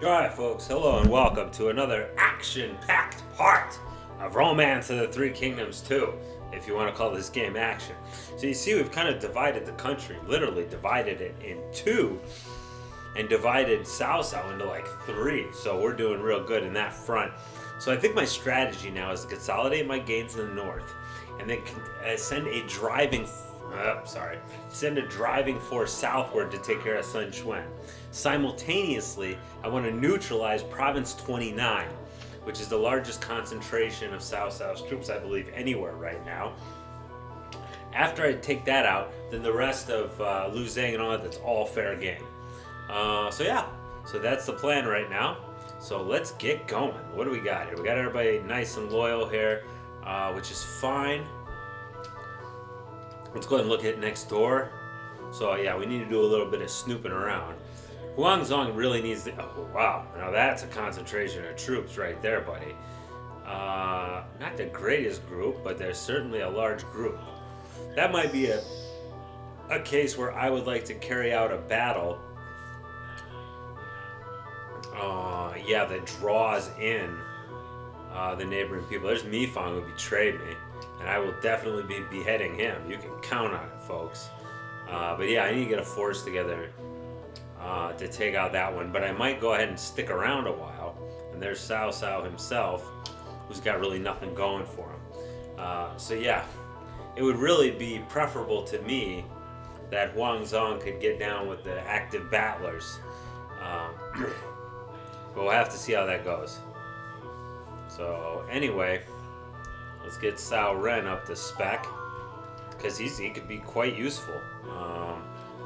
Alright, folks, hello and welcome to another action-packed part of Romance of the Three Kingdoms 2, if you want to call this game action. So you see, we've kind of divided the country, literally divided it in two, and divided Cao Cao into like three, so we're doing real good in that front. So I think my strategy now is to consolidate my gains in the north, and then send a driving force southward to take care of Xuan. Simultaneously, I want to neutralize Province 29, which is the largest concentration of Cao Cao's troops, I believe, anywhere right now. After I take that out, then the rest of Lu Zhang and all that's all fair game. So that's the plan right now. So let's get going. What do we got here? We got everybody nice and loyal here, which is fine. Let's go ahead and look at next door. So yeah, we need to do a little bit of snooping around. Huangzong really needs to... Oh, wow. Now that's a concentration of troops right there, buddy. Not the greatest group, but there's certainly a large group. That might be a case where I would like to carry out a battle that draws in the neighboring people. There's Mifang who betrayed me, and I will definitely be beheading him. You can count on it, folks. But yeah, I need to get a force together to take out that one. But I might go ahead and stick around a while. And there's Cao Cao himself, who's got really nothing going for him. So yeah, it would really be preferable to me that Huangzong could get down with the active battlers. But we'll have to see how that goes. So anyway, let's get Cao Ren up to spec, because he could be quite useful.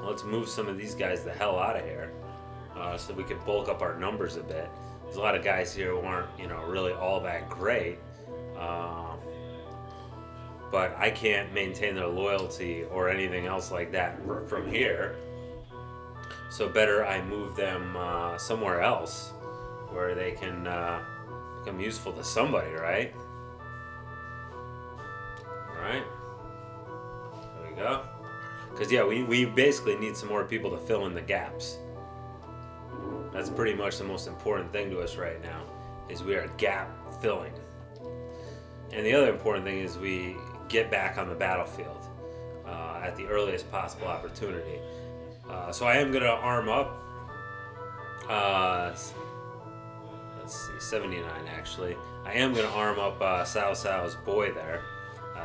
Let's move some of these guys the hell out of here, so we can bulk up our numbers a bit. There's a lot of guys here who aren't, really all that great. But I can't maintain their loyalty or anything else like that from here. So better I move them somewhere else where they can become useful to somebody, right? Alright. There we go. Because, yeah, we basically need some more people to fill in the gaps. That's pretty much the most important thing to us right now, is we are gap filling. And the other important thing is we get back on the battlefield at the earliest possible opportunity. So I am going to arm up. Let's see, 79 actually. I am going to arm up Cao Cao's boy there.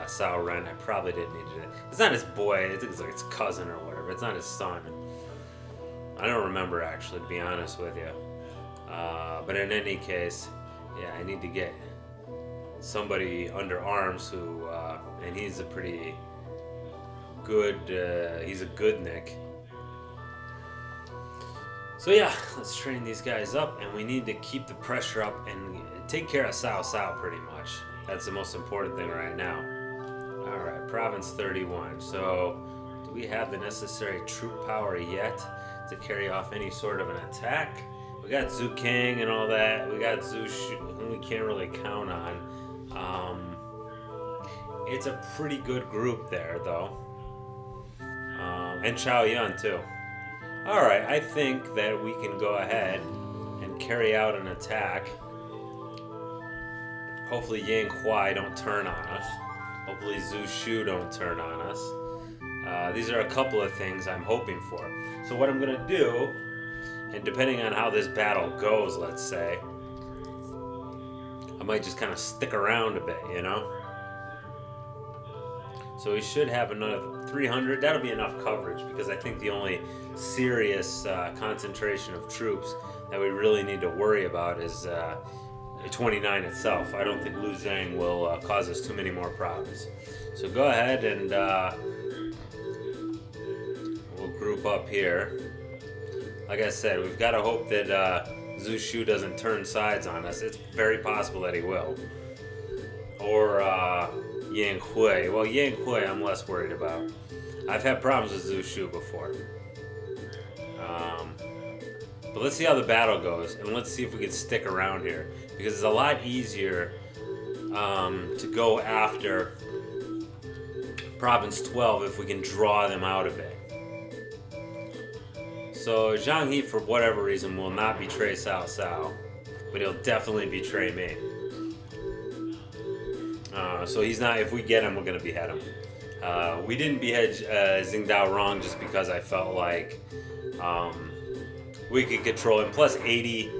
Cao Ren. I probably didn't need to do that. It's not his boy. I think it's like his cousin or whatever. It's not his son. I don't remember, actually, to be honest with you. But in any case, yeah, I need to get somebody under arms who, and he's a pretty good, he's a good Nick. So yeah, let's train these guys up, and we need to keep the pressure up and take care of Cao Cao pretty much. That's the most important thing right now. Alright, Province 31. So, do we have the necessary troop power yet to carry off any sort of an attack? We got Zhu King and all that. We got Zhu Shu, whom we can't really count on. It's a pretty good group there, though. And Chao Yun, too. Alright, I think that we can go ahead and carry out an attack. Hopefully Yang Huai don't turn on us. Hopefully Zhu Shu don't turn on us. These are a couple of things I'm hoping for. So what I'm going to do, and depending on how this battle goes, let's say, I might just kind of stick around a bit, So we should have another 300. That'll be enough coverage, because I think the only serious concentration of troops that we really need to worry about is 29 itself. I don't think Lu Zhang will cause us too many more problems. So go ahead and we'll group up here. Like I said, we've got to hope that Zhu Shu doesn't turn sides on us. It's very possible that he will. Or Yang Hui. Well, Yang Hui I'm less worried about. I've had problems with Zhu Shu before. But let's see how the battle goes, and let's see if we can stick around here, because it's a lot easier to go after Province 12 if we can draw them out of it. So Zhang He, for whatever reason, will not betray Cao Cao, but he'll definitely betray me. So he's not. If we get him, we're gonna behead him. We didn't behead Xingdao wrong just because I felt like we could control him. Plus 80,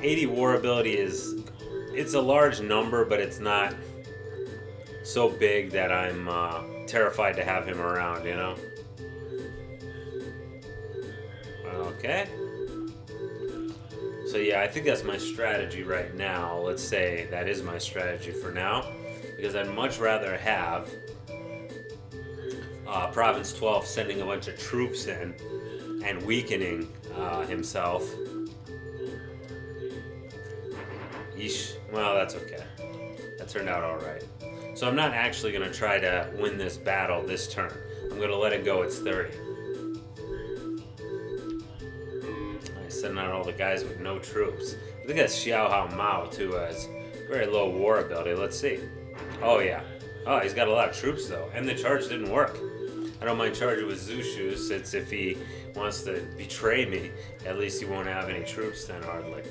80 war ability it's a large number, but it's not so big that I'm terrified to have him around. You know. Okay. So yeah, I think that's my strategy right now. Let's say that is my strategy for now, because I'd much rather have Province 12 sending a bunch of troops in and weakening himself. Yeesh. Well, that's okay. That turned out alright. So I'm not actually going to try to win this battle this turn. I'm going to let it go. It's 30. Sending out all the guys with no troops. I think that's Xiao Hao Mao too, has very low war ability. Let's see. Oh yeah. Oh, he's got a lot of troops though, and the charge didn't work. I don't mind charging with Zushu, since if he wants to betray me, at least he won't have any troops then hardly.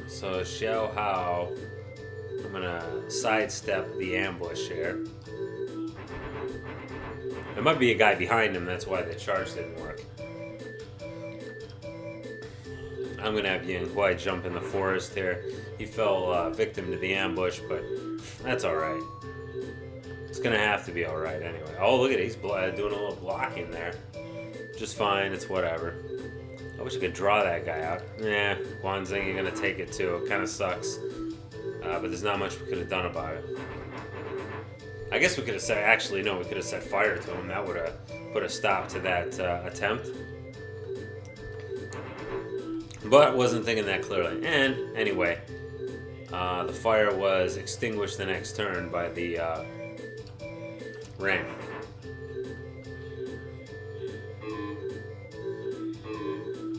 So Xiao Hao, I'm gonna sidestep the ambush here. There might be a guy behind him, that's why the charge didn't work. I'm going to have Yang Huai jump in the forest here. He fell victim to the ambush, but that's alright. It's going to have to be alright anyway. Oh, look at it. He's doing a little blocking there. Just fine. It's whatever. I wish I could draw that guy out. Nah, Guanzing, you're going to take it too. It kind of sucks. But there's not much we could have done about it. I guess we could have said, actually, no, we could have set fire to him. That would have put a stop to that attempt. But wasn't thinking that clearly. And anyway, the fire was extinguished the next turn by the rain.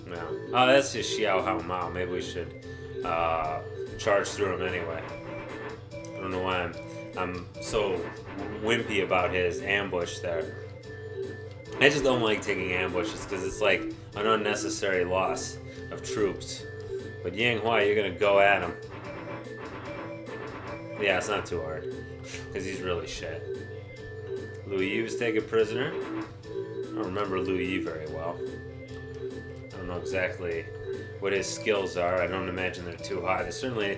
No. Oh, that's just Xiao Hao Mao. Maybe we should charge through him anyway. I don't know why I'm so wimpy about his ambush there. I just don't like taking ambushes because it's like an unnecessary loss of troops. But Yang Huai, you're gonna go at him. Yeah, it's not too hard because he's really shit. Lu Yi was taken prisoner. I don't remember Lu Yi very well. I don't know exactly what his skills are. I don't imagine they're too high. He's certainly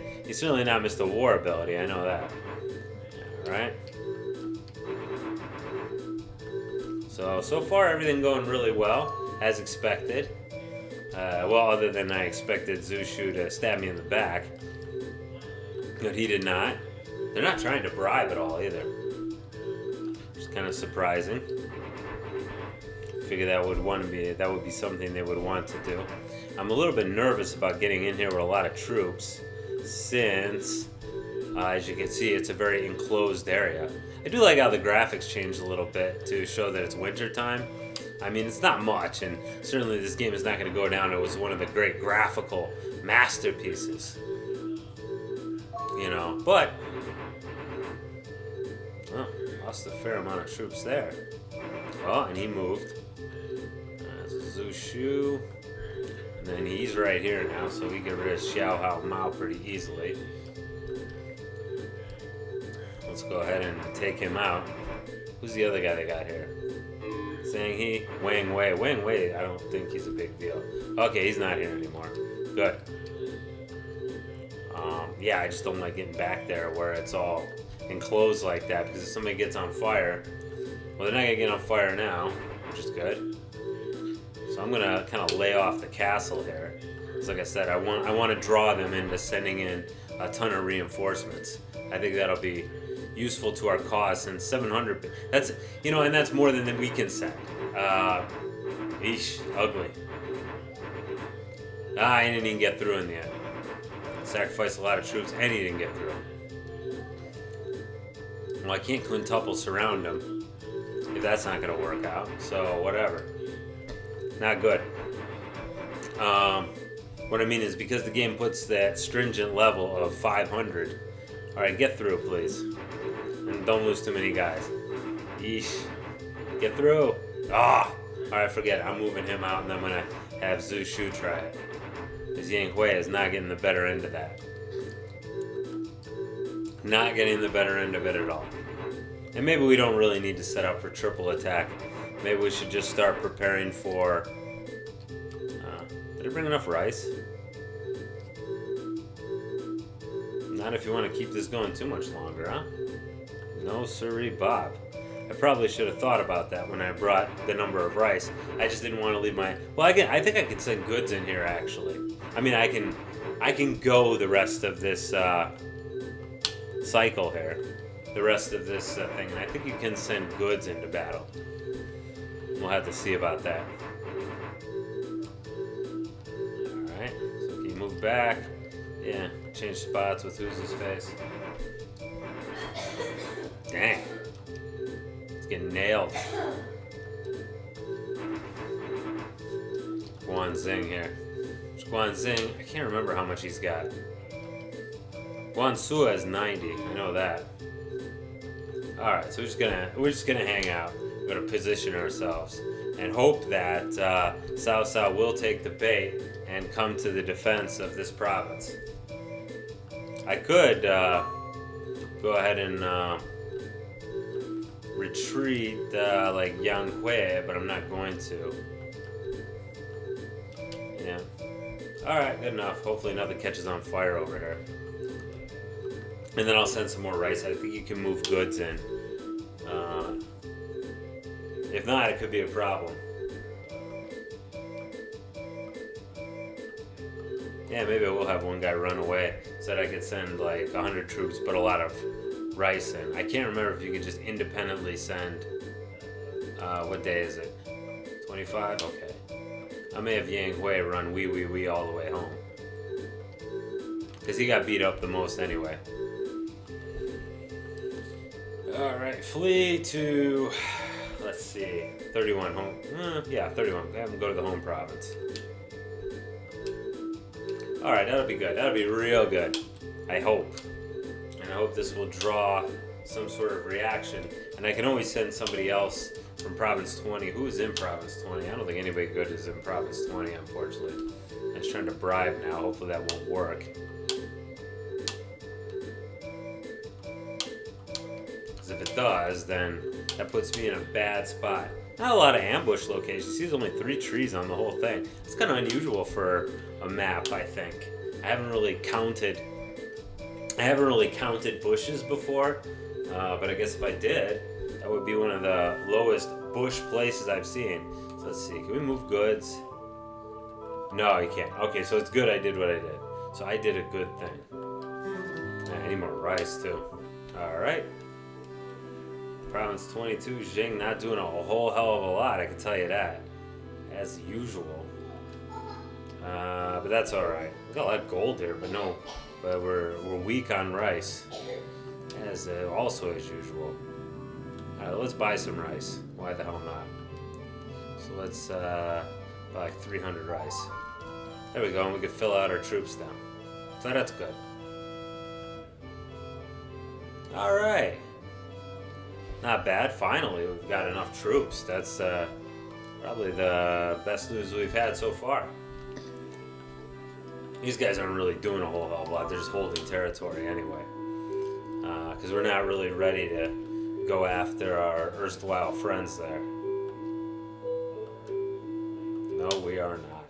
not Mr. War ability. I know that. All right. So far everything going really well, as expected. Well, other than I expected Zushu to stab me in the back. But he did not. They're not trying to bribe at all either. Which is kind of surprising. I figure that would be something they would want to do. I'm a little bit nervous about getting in here with a lot of troops, since, as you can see, it's a very enclosed area. I do like how the graphics changed a little bit to show that it's winter time. I mean, it's not much, and certainly this game is not going to go down. It was one of the great graphical masterpieces. You know, but well, lost a fair amount of troops there. Oh, and he moved. Zushu. And then he's right here now, so we get rid of Xiao Hao Mao pretty easily. Let's go ahead and take him out. Who's the other guy they got here? Zhang He, Wang Wei. Wang Wei, I don't think he's a big deal. Okay, he's not here anymore. Good. Yeah, I just don't like getting back there where it's all enclosed like that, because if somebody gets on fire, well, they're not gonna get on fire now, which is good. So I'm gonna kind of lay off the castle here. Because like I said, I want to draw them into sending in a ton of reinforcements. I think that'll be useful to our cause, and 700, that's, you know, and that's more than we can send. Eesh, ugly. I didn't even get through in the end. Sacrificed a lot of troops and he didn't get through. Well, I can't quintuple surround him if that's not going to work out, so whatever. Not good. What I mean is, because the game puts that stringent level of 500. Alright, get through, please. And don't lose too many guys. Yeesh. Get through. Ah! Alright, forget it. I'm moving him out, and I'm gonna have Zhu Shu try it. Because Yang Hui is not getting the better end of that. Not getting the better end of it at all. And maybe we don't really need to set up for triple attack. Maybe we should just start preparing for... did I bring enough rice? Not if you want to keep this going too much longer, huh? No siree, Bob. I probably should have thought about that when I brought the number of rice. I just didn't want to leave my... Well, I think I can send goods in here, actually. I mean, I can go the rest of this cycle here. The rest of this thing. And I think you can send goods into battle. We'll have to see about that. Alright, so can you move back? Yeah, change spots with who's his face. Dang. It's getting nailed. Guanxing here. Guanxing, I can't remember how much he's got. Guansu has 90, I know that. Alright, so we're just gonna hang out. We're gonna position ourselves and hope that Cao Cao will take the bait and come to the defense of this province. I could go ahead and retreat like Yang Hui, but I'm not going to. Yeah. Alright, good enough. Hopefully nothing catches on fire over here. And then I'll send some more rice. I think you can move goods in. If not, it could be a problem. Yeah, maybe I will have one guy run away so that I could send like 100 troops, but a lot of rice in. I can't remember if you could just independently send. What day is it? 25? Okay. I may have Yang Hui run wee all the way home. Because he got beat up the most anyway. Alright, flee to, let's see, 31 home. Yeah, 31. Have him go to the home province. Alright, that'll be good. That'll be real good. I hope. And I hope this will draw some sort of reaction. And I can always send somebody else from Province 20. Who is in Province 20? I don't think anybody good is in Province 20, unfortunately. I'm just trying to bribe now. Hopefully that won't work. Because if it does, then that puts me in a bad spot. Not a lot of ambush locations. See, there's only 3 trees on the whole thing. It's kind of unusual for a map, I think. I haven't really counted bushes before, but I guess if I did, that would be one of the lowest bush places I've seen. So let's see, can we move goods? No, you can't. Okay, so it's good I did what I did. So I did a good thing. I need more rice too. Alright. Province 22, Jing not doing a whole hell of a lot, I can tell you that. As usual. But that's alright. We got a lot of gold here, but no. But we're weak on rice. As also as usual. Alright, let's buy some rice. Why the hell not? So let's buy like 300 rice. There we go, and we can fill out our troops now. So that's good. Alright. Not bad. Finally, we've got enough troops. That's probably the best news we've had so far. These guys aren't really doing a whole hell of a lot. They're just holding territory anyway. Because we're not really ready to go after our erstwhile friends there. No, we are not.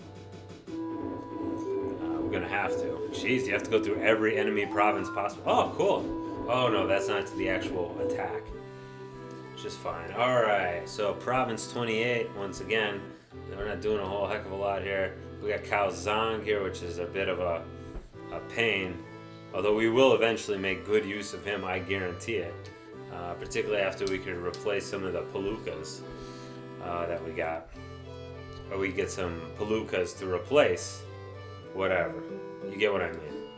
We're going to have to. Jeez, you have to go through every enemy province possible. Oh, cool. Oh, no, that's not to the actual attack. Just fine. Alright, so Province 28, once again, we're not doing a whole heck of a lot here. We got Cao Zhang here, which is a bit of a pain. Although we will eventually make good use of him, I guarantee it. Particularly after we can replace some of the Palookas that we got. Or we get some Palookas to replace whatever. You get what I mean.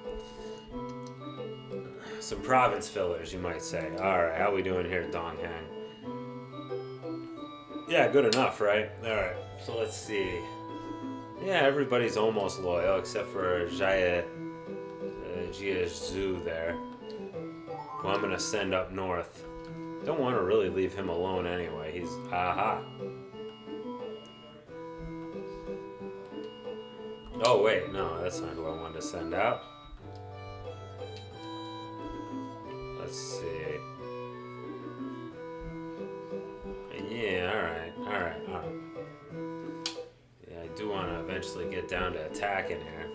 Some province fillers, you might say. Alright, how we doing here, Donghang? Yeah, good enough, right? Alright, so let's see. Yeah, everybody's almost loyal, except for Jia Zhu there. Who I'm going to send up north. Don't want to really leave him alone anyway. He's... Aha. Oh wait, no, that's not who I wanted to send out. Let's see. Yeah, alright. Yeah, I do want to eventually get down to attacking here.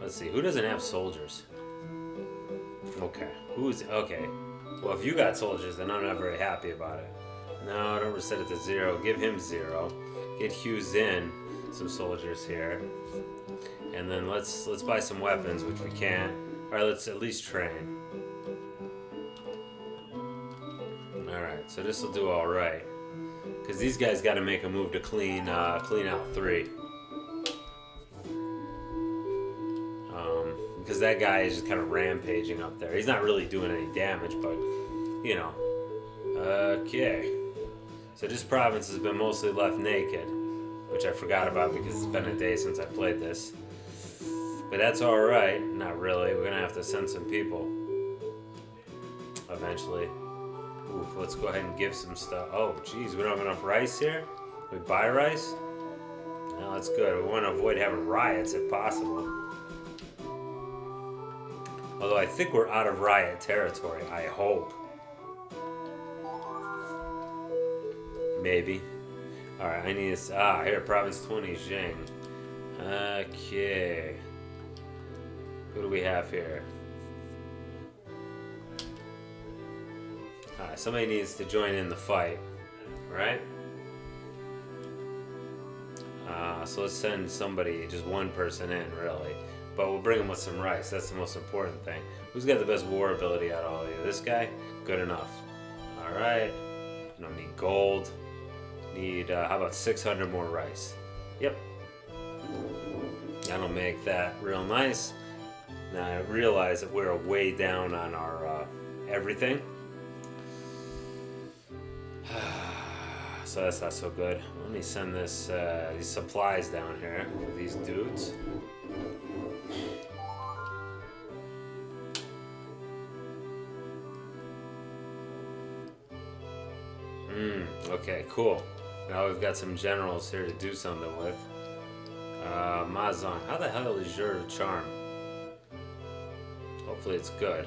Let's see, who doesn't have soldiers? Okay, okay. Well, if you got soldiers, then I'm not very happy about it. No, don't reset it to 0. Give him 0. Get Hughes in some soldiers here. And then let's buy some weapons, which we can't. Alright, let's at least train. Alright, so this will do alright. Because these guys got to make a move to clean out 3. Because that guy is just kind of rampaging up there. He's not really doing any damage, but, you know. Okay. So this province has been mostly left naked, which I forgot about because it's been a day since I played this. But that's alright. Not really. We're going to have to send some people. Eventually. Oof, let's go ahead and give some stuff. Oh, geez, we don't have enough rice here? We buy rice? No, that's good. We want to avoid having riots if possible. Although I think we're out of riot territory. I hope. Maybe. Alright, I need this. Here, Province 20, Jing. Okay. Who do we have here? Alright, somebody needs to join in the fight. Right? So let's send somebody, just one person in, really. But we'll bring him with some rice. That's the most important thing. Who's got the best war ability out of all of you? This guy? Good enough. Alright. You don't need gold. Need, how about 600 more rice? Yep. That'll make that real nice. Now I realize that we're way down on our everything. So that's not so good. Let me send this these supplies down here for these dudes. Okay, cool. Now we've got some generals here to do something with. Mazan, how the hell is your charm? Hopefully it's good.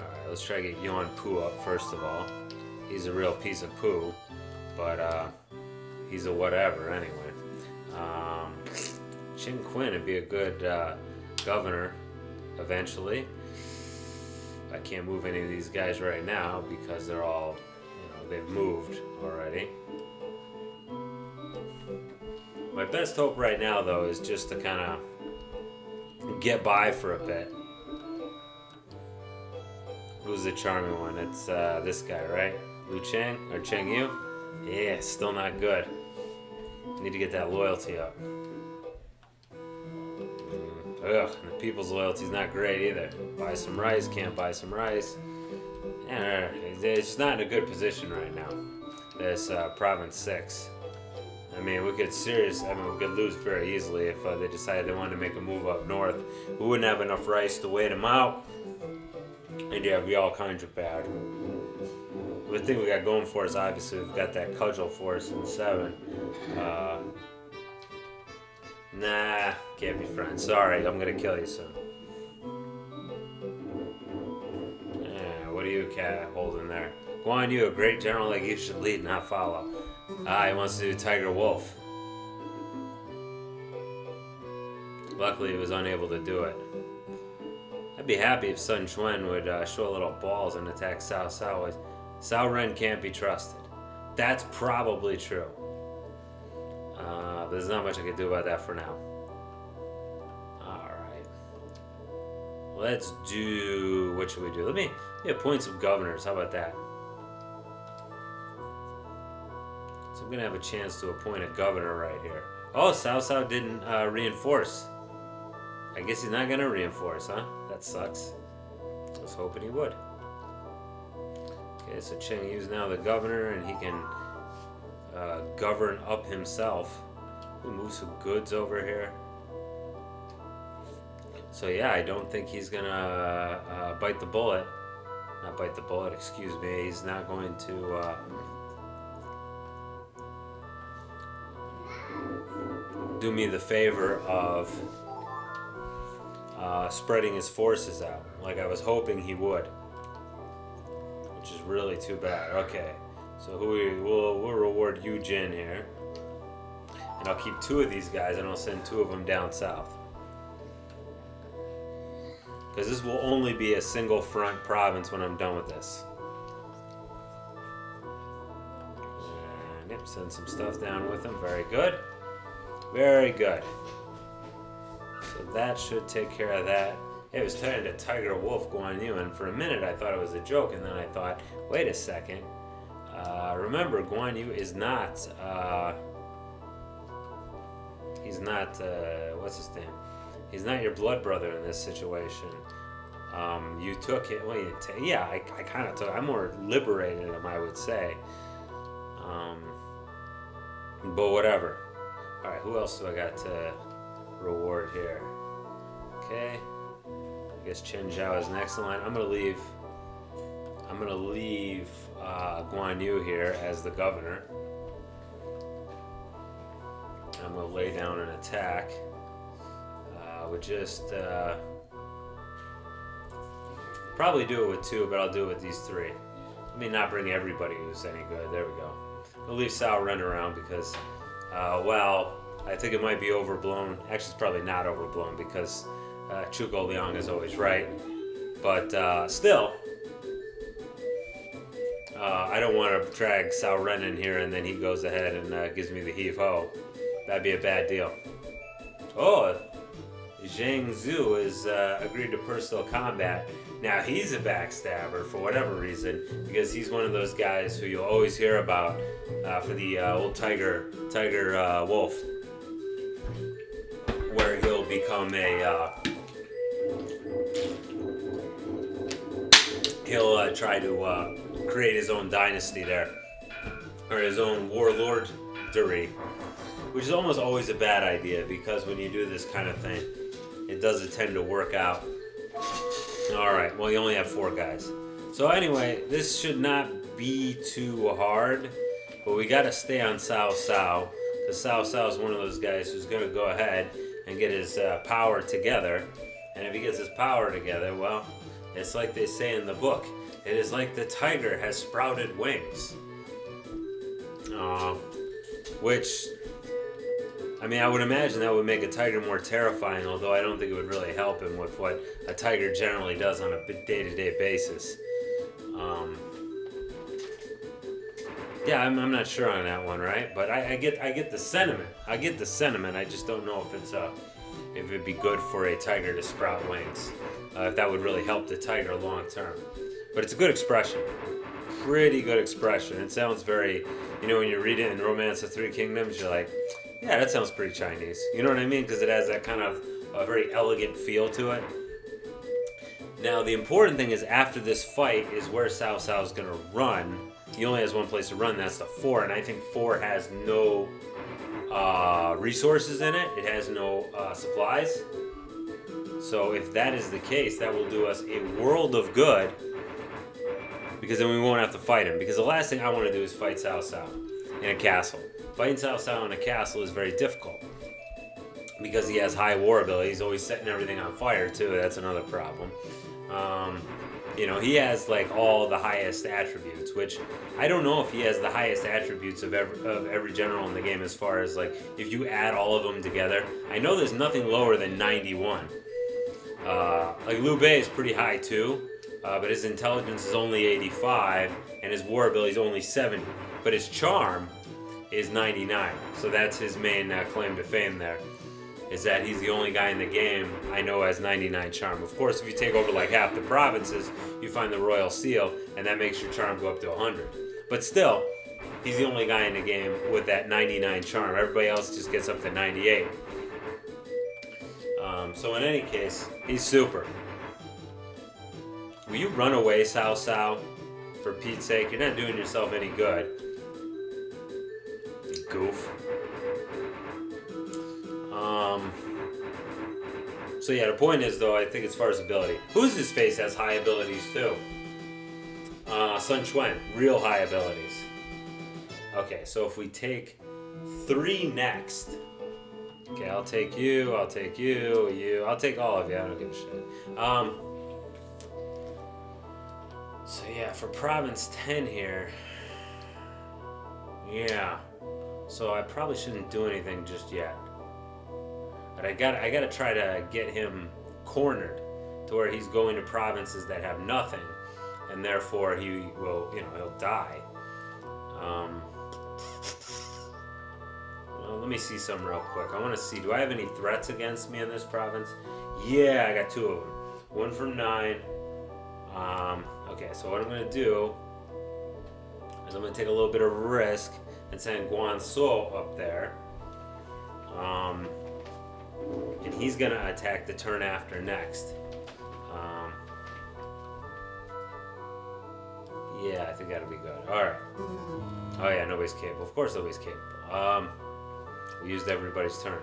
Alright, let's try to get Yuan Pu up first of all. He's a real piece of poo, but he's a whatever anyway. Qin Quinn would be a good governor eventually. I can't move any of these guys right now because they're all, they've moved already. My best hope right now, though, is just to kind of get by for a bit. Who's the charming one? It's this guy, right? Lu Cheng or Cheng Yu? Yeah, still not good. Need to get that loyalty up. Ugh, and the people's loyalty's not great either. Buy some rice, can't buy some rice. Yeah, it's not in a good position right now. This Province 6. I mean, we could lose very easily if they decided they wanted to make a move up north. We wouldn't have enough rice to wait them out. And yeah, it'd be all kinds of bad. The thing we got going for us, obviously, we've got that cudgel force in 7. Nah, can't be friends. Sorry, I'm gonna kill you soon. Yeah, what are you holding there? Guan Yu, a great general like you should lead, not follow. He wants to do Tiger Wolf. Luckily, he was unable to do it. I'd be happy if Sun Xuan would show a little balls and attack Cao Cao. Cao Ren can't be trusted. That's probably true. But there's not much I can do about that for now. Alright. Let's do... What should we do? Let me appoint some governors. How about that? So I'm going to have a chance to appoint a governor right here. Oh, Cao Cao didn't reinforce. I guess he's not going to reinforce, huh? That sucks. I was hoping he would. Okay, so Cheng Yu's now the governor, and he can govern up himself. We move some goods over here. So yeah, I don't think he's gonna bite the bullet. Not bite the bullet, excuse me. He's not going to do me the favor of spreading his forces out, like I was hoping he would, which is really too bad. Okay, so we'll reward Yu Jin here, and I'll keep 2 of these guys, and I'll send 2 of them down south, because this will only be a single front province when I'm done with this. And yep, send some stuff down with him. Very good. Very good. So that should take care of that. It was turning to Tiger Wolf Guan Yu, and for a minute I thought it was a joke, and then I thought, wait a second. Remember, Guan Yu is not, he's not, what's his name? He's not your blood brother in this situation. You took it, well, yeah, I kind of took, I more liberated him, I would say. But whatever. Alright, who else do I got to reward here? Okay. I guess Chen Zhao is next in line. I'm gonna leave Guan Yu here as the governor. I'm gonna lay down an attack. With just probably do it with 2, but I'll do it with these 3. Let me not bring everybody who's any good. There we go. We'll leave Cao Ren around because, well, I think it might be overblown. Actually, it's probably not overblown because Zhuge Liang is always right. But still, I don't want to drag Cao Ren in here and then he goes ahead and gives me the heave-ho. That'd be a bad deal. Oh, Zhang Zhu has agreed to personal combat. Now, he's a backstabber for whatever reason, because he's one of those guys who you'll always hear about for the old Tiger Wolf, where he'll become he'll try to create his own dynasty there, or his own warlordry, which is almost always a bad idea, because when you do this kind of thing, it doesn't tend to work out. Alright, well, you only have 4 guys. So anyway, this should not be too hard, but we gotta stay on Cao Cao, because Cao Cao is one of those guys who's gonna go ahead and get his power together. And if he gets his power together, well, it's like they say in the book, it is like the tiger has sprouted wings. Which, I mean, I would imagine that would make a tiger more terrifying, although I don't think it would really help him with what a tiger generally does on a day-to-day basis. Yeah, I'm not sure on that one, right? But I get the sentiment. I get the sentiment. I just don't know if it'd be good for a tiger to sprout wings. If that would really help the tiger long term. But it's a good expression. Pretty good expression. It sounds very, when you read it in Romance of Three Kingdoms, you're like, yeah, that sounds pretty Chinese. You know what I mean? Because it has that kind of a very elegant feel to it. Now, the important thing is after this fight is where Cao Cao is going to run. He only has one place to run, that's the 4, and I think 4 has no resources in it. It has no supplies. So if that is the case, that will do us a world of good, because then we won't have to fight him. Because the last thing I want to do is fight Cao Cao in a castle. Fighting Cao Cao in a castle is very difficult, because he has high war ability. He's always setting everything on fire too. That's another problem. He has like all the highest attributes, which I don't know if he has the highest attributes of every general in the game, as far as like if you add all of them together. I know there's nothing lower than 91. Like Liu Bei is pretty high too, but his intelligence is only 85 and his war ability is only 70. But his charm is 99, so that's his main claim to fame there. Is that he's the only guy in the game I know has 99 charm. Of course, if you take over like half the provinces, you find the royal seal, and that makes your charm go up to 100. But still, he's the only guy in the game with that 99 charm. Everybody else just gets up to 98. So in any case, he's super. Will you run away, Cao Cao? For Pete's sake, you're not doing yourself any good. You goof. So yeah, the point is though, I think as far as ability, Who's His Face has high abilities too. Sun Xuan, real high abilities. Okay, so if we take 3 next, Okay, I'll take you, I'll take you, I'll take all of you, I don't give a shit. So yeah, for province 10 here, yeah, so I probably shouldn't do anything just yet. But I gotta try to get him cornered to where he's going to provinces that have nothing, and therefore he will, he'll die. Well, let me see some real quick. I want to see, do I have any threats against me in this province? Yeah, I got 2 of them. 1 from 9. Okay, so what I'm going to do is I'm going to take a little bit of risk and send Guangzhou up there. And he's going to attack the turn after next. Yeah, I think that'll be good. Alright. Oh yeah, nobody's capable. Of course nobody's capable. We used everybody's turn.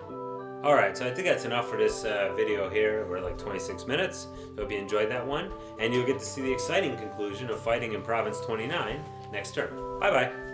Alright, so I think that's enough for this video here. We're like 26 minutes. So hope you enjoyed that one. And you'll get to see the exciting conclusion of fighting in Province 29 next turn. Bye-bye.